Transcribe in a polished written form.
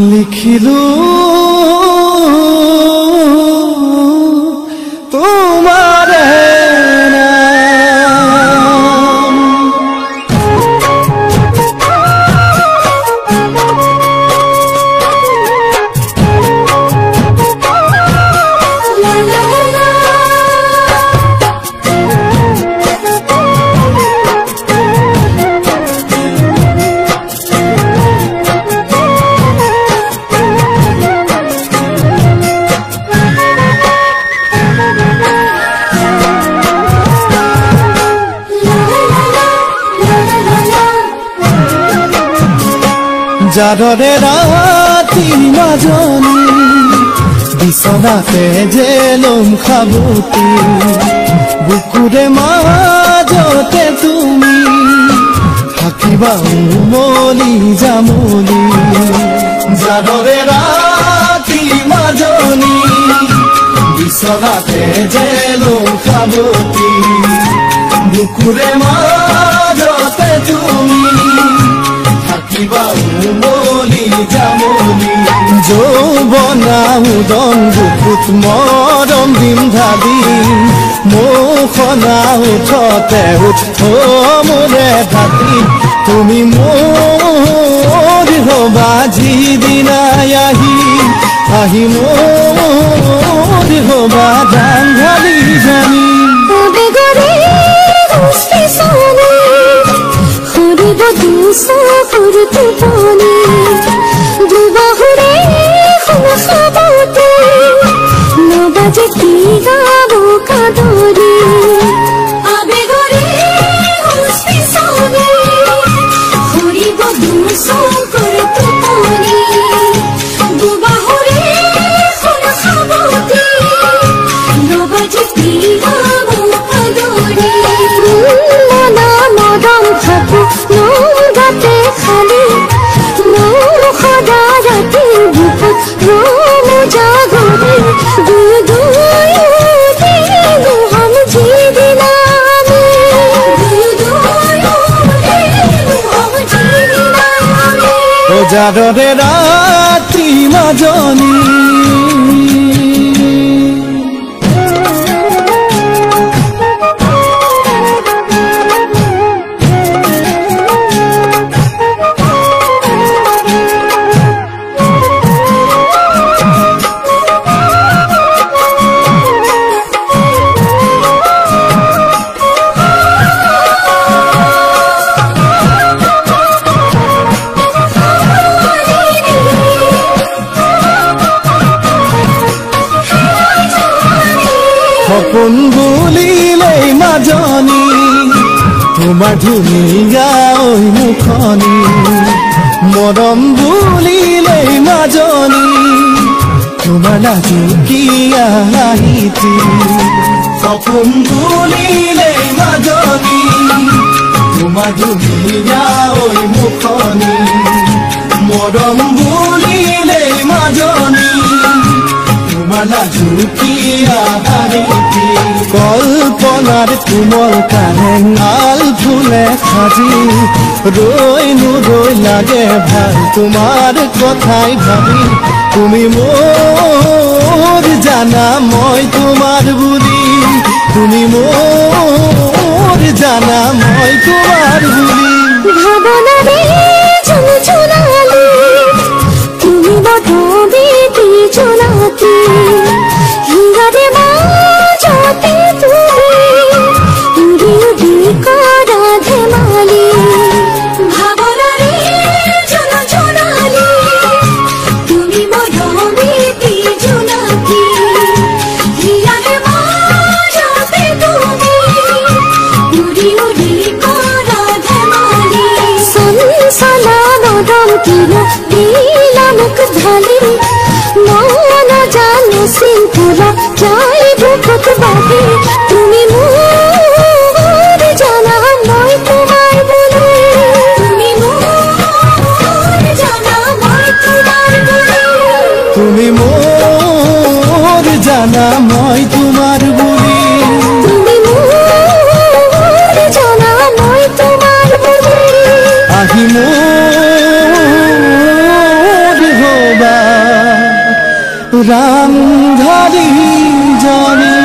লিখিলো তোমাৰ জাদৰে ৰাতি মাজনী বিছনাতে যে লম খাবতি বুকুৰে মাজতে তুমি থাকিবা উমলি জামলি জাদৰে ৰাতি মাজনী বিছনাতে যে লম খাবতি বুকুৰে মাজতে তুমি উমলি জামলি যৌবনা উদং বুকুত মৰম দিম ঢালি মোখনা উঠতে উঠ মোৰে ঢাকি তুমি মোৰ হবা যিদিনাই আহি মোৰ হবা ঢালি জানি জাদৰে ৰাত্ৰি মাজনী সপোন বুলিলেই মাজনী তোমাৰ ধুনীয়া ঐ মুখনি মৰম বুলিলেই মাজনী তোমাৰ লাজুকীয়া হাঁহিটি সপোন বুলিলেই মাজনী তোমাৰ ধুনীয়া ঐ মুখনি মৰম বুলিলেই মাজনী কল্পনার কোমল কানে আল ফুলে সাজি রই নুরই লাগে ভাল তোমার কথাই ভাবি তুমি মোর জানা মই তোমার বুলি তুমি মোর জানা মই তোমার বুলি ভাবনারে চুনচুনালি তুমি বটবে চুনাতি হিরারে মাজতে তুমি উড়ি করা ধেমালি ভাবনারে চুনচুনালি তুমি বটবে চুনাতি হিরারে মাজতে তুমি জানা মই তোমাৰ বুলি তুমি মোৰ জানা মই তোমাৰ বুলি আহি মোৰ হবা ৰামধাৰী জনী